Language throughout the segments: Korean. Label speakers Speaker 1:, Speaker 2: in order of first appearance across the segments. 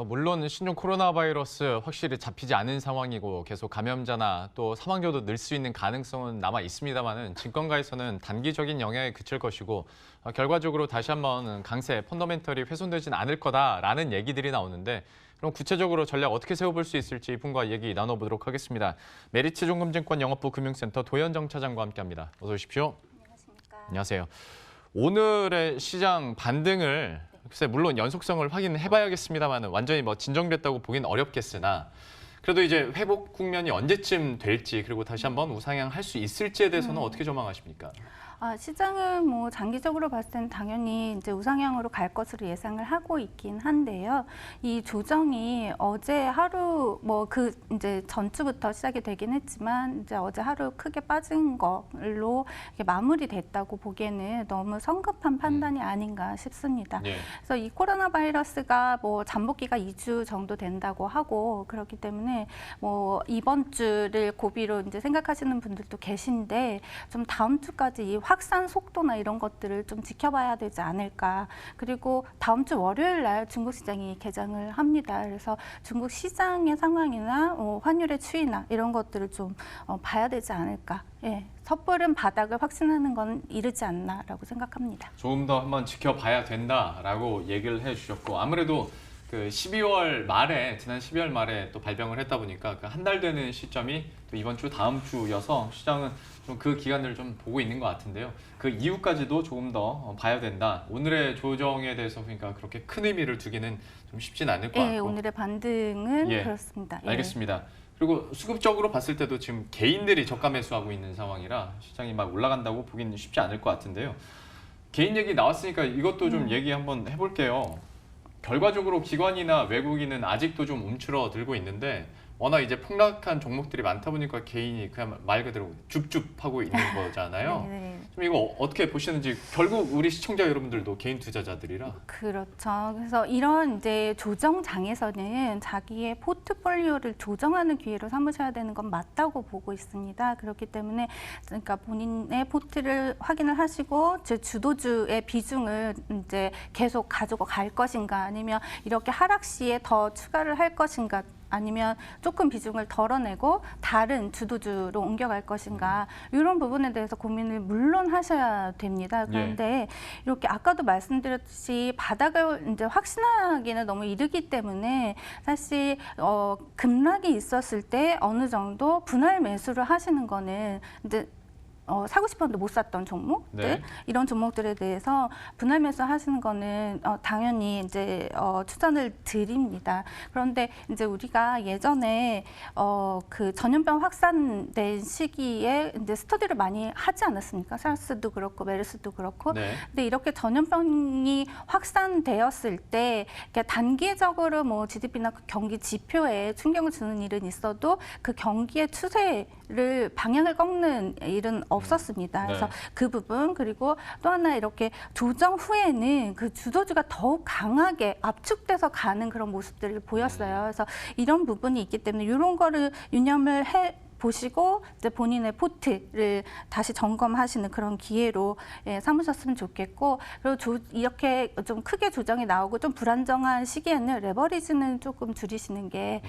Speaker 1: 물론 신종 코로나 바이러스 확실히 잡히지 않은 상황이고 계속 감염자나 또 사망자도 늘 수 있는 가능성은 남아 있습니다만은 증권가에서는 단기적인 영향에 그칠 것이고 결과적으로 다시 한번 강세 펀더멘털이 훼손되진 않을 거다라는 얘기들이 나오는데 그럼 구체적으로 전략 어떻게 세워볼 수 있을지 이분과 얘기 나눠보도록 하겠습니다. 메리츠종금증권 영업부 금융센터 도현정 차장과 함께합니다. 어서 오십시오.
Speaker 2: 안녕하십니까.
Speaker 1: 안녕하세요. 오늘의 시장 반등을 글쎄 물론 연속성을 확인해봐야겠습니다만 완전히 진정됐다고 보긴 어렵겠으나 그래도 이제 회복 국면이 언제쯤 될지 그리고 다시 한번 우상향할 수 있을지에 대해서는 어떻게 전망하십니까?
Speaker 2: 시장은 뭐 장기적으로 봤을 때는 당연히 이제 우상향으로 갈 것으로 예상을 하고 있긴 한데요. 이 조정이 어제 하루 그 이제 전주부터 시작이 되긴 했지만 이제 어제 하루 크게 빠진 걸로 이게 마무리됐다고 보기에는 너무 성급한 판단이 아닌가 싶습니다.
Speaker 1: 예.
Speaker 2: 그래서 이 코로나 바이러스가 잠복기가 2주 정도 된다고 하고 그렇기 때문에 이번 주를 고비로 이제 생각하시는 분들도 계신데 좀 다음 주까지 이 확산 속도나 이런 것들을 좀 지켜봐야 되지 않을까. 그리고 다음 주 월요일 날 중국 시장이 개장을 합니다. 그래서 중국 시장의 상황이나 환율의 추이나 이런 것들을 좀 봐야 되지 않을까. 예, 섣부른 바닥을 확신하는 건 이르지 않나라고 생각합니다.
Speaker 1: 조금 더 한번 지켜봐야 된다라고 얘기를 해주셨고 아무래도 그 12월 말에 지난 12월 말에 또 발병을 했다 보니까 그 한 달 되는 시점이 또 이번 주 다음 주여서 시장은 좀 그 기간을 좀 보고 있는 것 같은데요. 그 이후까지도 조금 더 봐야 된다. 오늘의 조정에 대해서 그러니까 그렇게 큰 의미를 두기는 좀 쉽진 않을 것 같고.
Speaker 2: 예, 오늘의 반등은
Speaker 1: 예,
Speaker 2: 그렇습니다. 예.
Speaker 1: 알겠습니다. 그리고 수급적으로 봤을 때도 지금 개인들이 저가 매수하고 있는 상황이라 시장이 막 올라간다고 보기는 쉽지 않을 것 같은데요. 개인 얘기 나왔으니까 이것도 좀 얘기 한번 해볼게요. 결과적으로 기관이나 외국인은 아직도 좀 움츠러들고 있는데 워낙 이제 폭락한 종목들이 많다 보니까 개인이 그냥 말 그대로 줍줍하고 있는 거잖아요.
Speaker 2: 네.
Speaker 1: 좀 이거 어떻게 보시는지 결국 우리 시청자 여러분들도 개인 투자자들이라.
Speaker 2: 그렇죠. 그래서 이런 이제 조정장에서는 자기의 포트폴리오를 조정하는 기회로 삼으셔야 되는 건 맞다고 보고 있습니다. 그렇기 때문에 그러니까 본인의 포트를 확인을 하시고 주도주의 비중을 이제 계속 가지고 갈 것인가 아니면 이렇게 하락 시에 더 추가를 할 것인가 아니면 조금 비중을 덜어내고 다른 주도주로 옮겨갈 것인가 이런 부분에 대해서 고민을 물론 하셔야 됩니다. 그런데 이렇게 아까도 말씀드렸듯이 바닥을 이제 확신하기는 너무 이르기 때문에 사실 급락이 있었을 때 어느 정도 분할 매수를 하시는 거는 이제 사고 싶었는데 못 샀던 종목들 이런 종목들에 대해서 분할 매수 하시는 거는 당연히 이제 추천을 드립니다. 그런데 이제 우리가 예전에 그 전염병 확산된 시기에 이제 스터디를 많이 하지 않았습니까? 사스도 그렇고 메르스도 그렇고. 근데 이렇게 전염병이 확산되었을 때 단기적으로 GDP나 그 경기 지표에 충격을 주는 일은 있어도 그 경기의 추세를 방향을 꺾는 일은 없었습니다. 그래서 그 부분 그리고 또 하나 이렇게 조정 후에는 그 주도주가 더욱 강하게 압축돼서 가는 그런 모습들을 보였어요. 그래서 이런 부분이 있기 때문에 이런 거를 유념을 보시고 이제 본인의 포트를 다시 점검하시는 그런 기회로 삼으셨으면 좋겠고 그리고 이렇게 좀 크게 조정이 나오고 좀 불안정한 시기에는 레버리지는 조금 줄이시는 게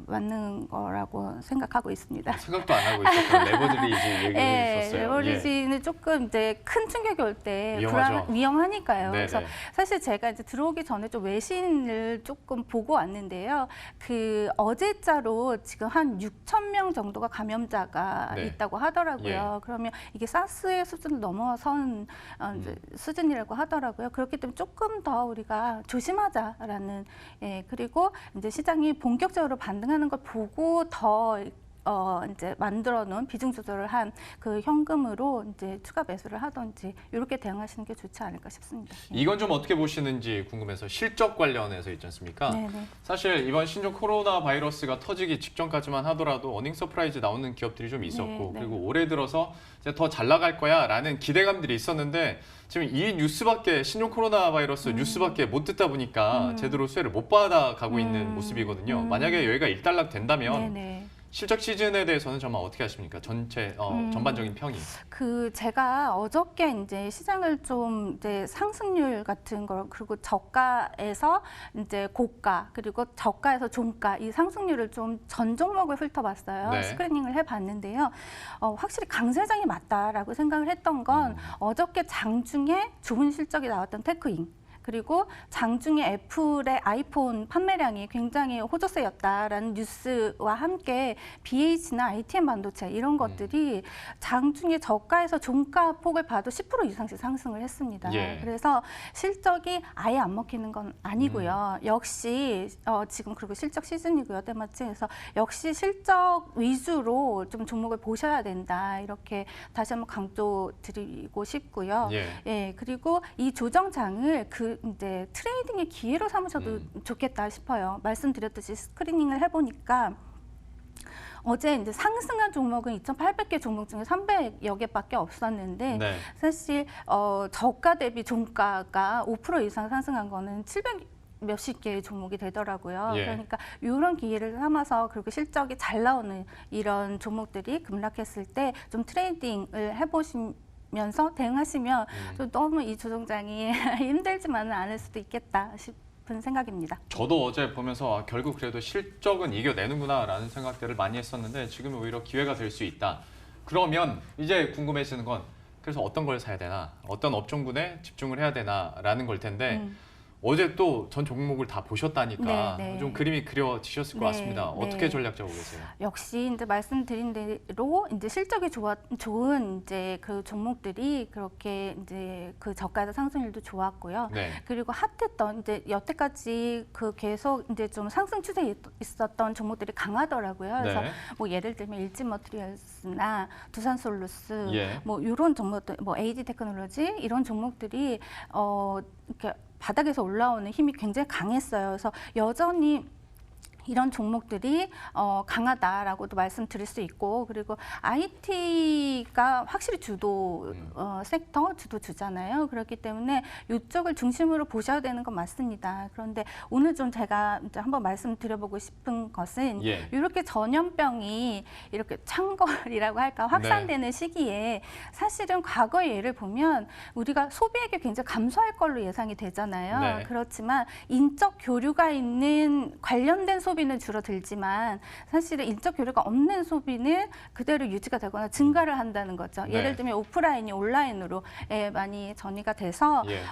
Speaker 2: 맞는 거라고 생각하고 있습니다.
Speaker 1: 생각도 안 하고 있었던 레버리지 얘기를 했었어요.
Speaker 2: 레버리지는 조금 이제 큰 충격이 올 때 위험하니까요. 그래서 사실 제가 이제 들어오기 전에 좀 외신을 조금 보고 왔는데요. 그 어제자로 지금 한 6천 명 정도가 감염자가 있다고 하더라고요. 그러면 이게 사스의 수준을 넘어선 수준이라고 하더라고요. 그렇기 때문에 조금 더 우리가 조심하자라는 그리고 이제 시장이 본격적으로 반등하는 걸 보고 더 이제 만들어 놓은 비중 조절을 한 그 현금으로 이제 추가 매수를 하든지 이렇게 대응하시는 게 좋지 않을까 싶습니다.
Speaker 1: 이건 좀 어떻게 보시는지 궁금해서 실적 관련해서 있지 않습니까? 사실 이번 신종 코로나 바이러스가 터지기 직전까지만 하더라도 어닝 서프라이즈 나오는 기업들이 좀 있었고 그리고 올해 들어서 이제 더 잘 나갈 거야라는 기대감들이 있었는데 지금 이 뉴스밖에 신종 코로나 바이러스 뉴스밖에 못 듣다 보니까 제대로 수혜를 못 받아가고 있는 모습이거든요. 만약에 여기가 일단락 된다면 실적 시즌에 대해서는 정말 어떻게 하십니까? 전체 전반적인 평이.
Speaker 2: 제가 어저께 이제 시장을 좀 이제 상승률 같은 걸 그리고 저가에서 이제 고가 그리고 저가에서 종가 이 상승률을 좀 전 종목을 훑어봤어요.
Speaker 1: 네.
Speaker 2: 스크리닝을 해봤는데요. 확실히 강세장이 맞다라고 생각을 했던 건 어저께 장중에 좋은 실적이 나왔던 테크인. 그리고 장중에 애플의 아이폰 판매량이 굉장히 호조세였다라는 뉴스와 함께 BH나 ITM 반도체 이런 것들이 장중에 저가에서 종가 폭을 봐도 10% 이상씩 상승을 했습니다.
Speaker 1: 예.
Speaker 2: 그래서 실적이 아예 안 먹히는 건 아니고요. 역시 지금 그리고 실적 시즌이고요. 때마침 그래서 역시 실적 위주로 좀 종목을 보셔야 된다. 이렇게 다시 한번 강조드리고 싶고요.
Speaker 1: 예.
Speaker 2: 그리고 이 조정장을 이제 트레이딩의 기회로 삼으셔도 좋겠다 싶어요. 말씀드렸듯이 스크리닝을 해보니까 어제 이제 상승한 종목은 2,800개 종목 중에 300여 개밖에 없었는데
Speaker 1: 네.
Speaker 2: 사실 저가 대비 종가가 5% 이상 상승한 거는 700 몇십 개의 종목이 되더라고요.
Speaker 1: 예.
Speaker 2: 그러니까 이런 기회를 삼아서 그리고 실적이 잘 나오는 이런 종목들이 급락했을 때 좀 트레이딩을 해보시면서 대응하시면 좀 너무 이 조정장이 힘들지만은 않을 수도 있겠다 싶은 생각입니다.
Speaker 1: 저도 어제 보면서 결국 그래도 실적은 이겨내는구나라는 생각들을 많이 했었는데 지금은 오히려 기회가 될 수 있다. 그러면 이제 궁금해지는 건 그래서 어떤 걸 사야 되나, 어떤 업종군에 집중을 해야 되나라는 걸 텐데 어제 또 전 종목을 다 보셨다니까
Speaker 2: 네.
Speaker 1: 좀 그림이 그려지셨을 것
Speaker 2: 네,
Speaker 1: 같습니다. 어떻게
Speaker 2: 네.
Speaker 1: 전략 짜고 계세요?
Speaker 2: 역시 이제 말씀드린 대로 이제 실적이 좋은 이제 그 종목들이 그렇게 이제 그 저가에서 상승률도 좋았고요.
Speaker 1: 네.
Speaker 2: 그리고 핫했던 이제 여태까지 그 계속 이제 좀 상승 추세에 있었던 종목들이 강하더라고요. 그래서
Speaker 1: 네.
Speaker 2: 뭐 예를 들면 일진머티리얼스나 두산솔루스
Speaker 1: 예.
Speaker 2: 뭐 이런 종목들, 뭐 AD 테크놀로지 이런 종목들이 이렇게 바닥에서 올라오는 힘이 굉장히 강했어요. 그래서 여전히 이런 종목들이 강하다라고도 말씀드릴 수 있고 그리고 IT가 확실히 주도 섹터, 주도 주잖아요. 그렇기 때문에 이쪽을 중심으로 보셔야 되는 건 맞습니다. 그런데 오늘 좀 제가 이제 한번 말씀드려보고 싶은 것은
Speaker 1: 예.
Speaker 2: 이렇게 전염병이 이렇게 창궐이라고 할까 확산되는 시기에 사실은 과거의 예를 보면 우리가 소비액이 굉장히 감소할 걸로 예상이 되잖아요.
Speaker 1: 네.
Speaker 2: 그렇지만 인적 교류가 있는 관련된 소비는 줄어들지만 사실은 인적 교류가 없는 소비는 그대로 유지가 되거나 증가를 한다는 거죠.
Speaker 1: 네.
Speaker 2: 예를 들면 오프라인이 온라인으로 많이 전이가 돼서
Speaker 1: 예.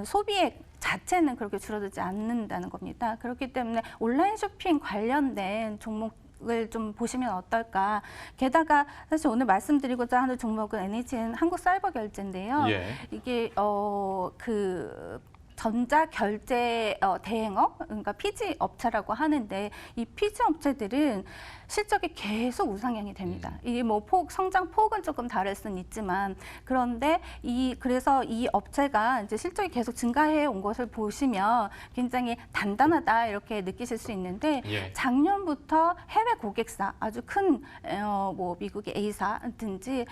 Speaker 2: 소비액 자체는 그렇게 줄어들지 않는다는 겁니다. 그렇기 때문에 온라인 쇼핑 관련된 종목을 좀 보시면 어떨까. 게다가 사실 오늘 말씀드리고자 하는 종목은 NHN 한국사이버결제인데요.
Speaker 1: 예.
Speaker 2: 이게 전자결제 대행업, 그러니까 피지 업체라고 하는데 이 피지 업체들은 실적이 계속 우상향이 됩니다. 이게 뭐 성장 폭은 조금 다를 수는 있지만 그런데 그래서 이 업체가 이제 실적이 계속 증가해 온 것을 보시면 굉장히 단단하다 이렇게 느끼실 수 있는데
Speaker 1: 예.
Speaker 2: 작년부터 해외 고객사 아주 큰 뭐 미국의 A사라든지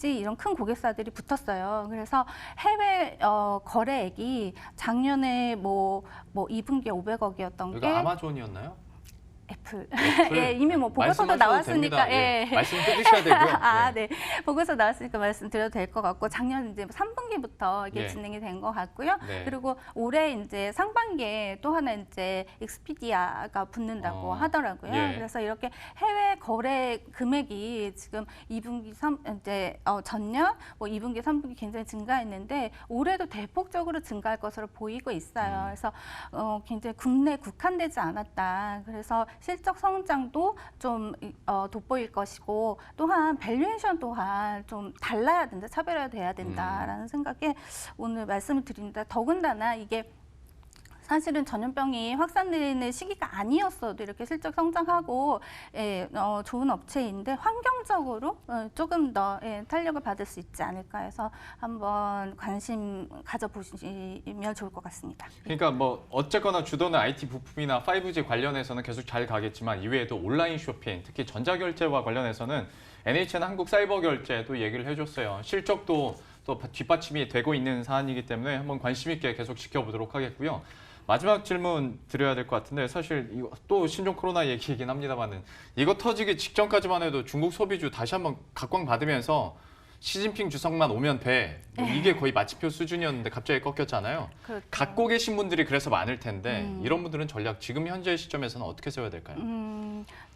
Speaker 2: 이런 큰 고객사들이 붙었어요. 그래서 해외 거래액이 작년에 뭐 2분기에 500억이었던
Speaker 1: 이거
Speaker 2: 게
Speaker 1: 아마존이었나요?
Speaker 2: 애플.
Speaker 1: 애플?
Speaker 2: 예, 이미 뭐 보고서도
Speaker 1: 말씀하셔도
Speaker 2: 나왔으니까.
Speaker 1: 됩니다. 예. 말씀 해주셔야 되고요.
Speaker 2: 아,
Speaker 1: 예.
Speaker 2: 네. 보고서 나왔으니까 말씀드려도 될 것 같고 작년 이제 3분기부터 이게
Speaker 1: 예.
Speaker 2: 진행이 된 것 같고요.
Speaker 1: 네.
Speaker 2: 그리고 올해 이제 상반기에 또 하나 이제 익스피디아가 붙는다고 하더라고요.
Speaker 1: 예.
Speaker 2: 그래서 이렇게 해외 거래 금액이 지금 2분기, 전년 뭐 2분기, 3분기 굉장히 증가했는데 올해도 대폭적으로 증가할 것으로 보이고 있어요. 그래서 굉장히 국내에 국한되지 않았다. 그래서 실적 성장도 좀 돋보일 것이고 또한 밸류에이션 또한 좀 달라야 된다, 차별화돼야 된다라는 생각에 오늘 말씀을 드립니다. 더군다나 이게 사실은 전염병이 확산되는 시기가 아니었어도 이렇게 실적 성장하고 좋은 업체인데 환경적으로 조금 더 탄력을 받을 수 있지 않을까 해서 한번 관심 가져보시면 좋을 것 같습니다.
Speaker 1: 그러니까 뭐 어쨌거나 주도는 IT 부품이나 5G 관련해서는 계속 잘 가겠지만 이외에도 온라인 쇼핑, 특히 전자결제와 관련해서는 NHN 한국사이버결제도 얘기를 해줬어요. 실적도 또 뒷받침이 되고 있는 사안이기 때문에 한번 관심 있게 계속 지켜보도록 하겠고요. 마지막 질문 드려야 될 것 같은데 사실 이거 또 신종 코로나 얘기이긴 합니다만은 이거 터지기 직전까지만 해도 중국 소비주 다시 한번 각광받으면서 시진핑 주석만 오면 돼. 뭐 이게 거의 마침표 수준이었는데 갑자기 꺾였잖아요.
Speaker 2: 그렇죠.
Speaker 1: 갖고 계신 분들이 그래서 많을 텐데 이런 분들은 전략 지금 현재 시점에서는 어떻게 세워야 될까요?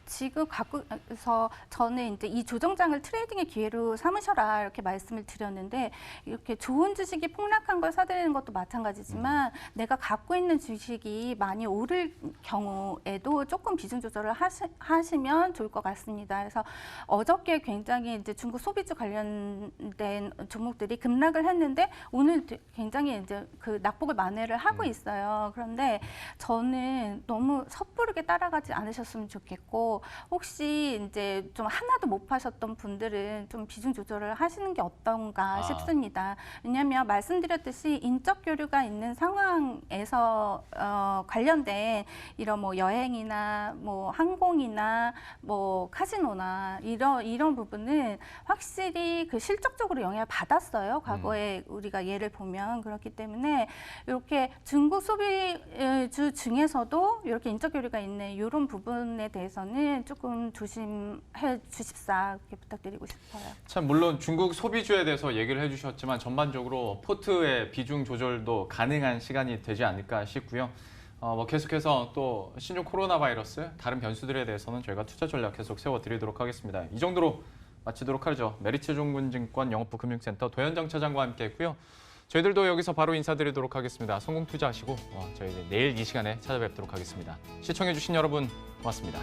Speaker 2: 지금 갖고서 저는 이제 이 조정장을 트레이딩의 기회로 삼으셔라 이렇게 말씀을 드렸는데 이렇게 좋은 주식이 폭락한 걸 사들이는 것도 마찬가지지만 내가 갖고 있는 주식이 많이 오를 경우에도 조금 비중 조절을 하시면 좋을 것 같습니다. 그래서 어저께 굉장히 이제 중국 소비주 관련된 종목들이 급락을 했는데 오늘 굉장히 이제 그 낙폭을 만회를 하고 있어요. 그런데 저는 너무 섣부르게 따라가지 않으셨으면 좋겠고 혹시 이제 좀 하나도 못 파셨던 분들은 좀 비중 조절을 하시는 게 어떤가 싶습니다. 왜냐하면 말씀드렸듯이 인적 교류가 있는 상황에서 관련된 이런 뭐 여행이나 뭐 항공이나 뭐 카지노나 이런 부분은 확실히 그 실적적으로 영향을 받았어요. 과거에 우리가 예를 보면 그렇기 때문에 이렇게 중국 소비주 중에서도 이렇게 인적 교류가 있는 이런 부분에 대해서는 조금 조심해 주십사 이렇게 부탁드리고 싶어요.
Speaker 1: 참 물론 중국 소비주에 대해서 얘기를 해주셨지만 전반적으로 포트의 비중 조절도 가능한 시간이 되지 않을까 싶고요. 뭐 계속해서 또 신종 코로나 바이러스 다른 변수들에 대해서는 저희가 투자 전략 계속 세워드리도록 하겠습니다. 이 정도로 마치도록 하죠. 메리츠증권증권 영업부 금융센터 도현정 차장과 함께했고요. 저희들도 여기서 바로 인사드리도록 하겠습니다. 성공 투자하시고 저희 내일 이 시간에 찾아뵙도록 하겠습니다. 시청해주신 여러분 고맙습니다.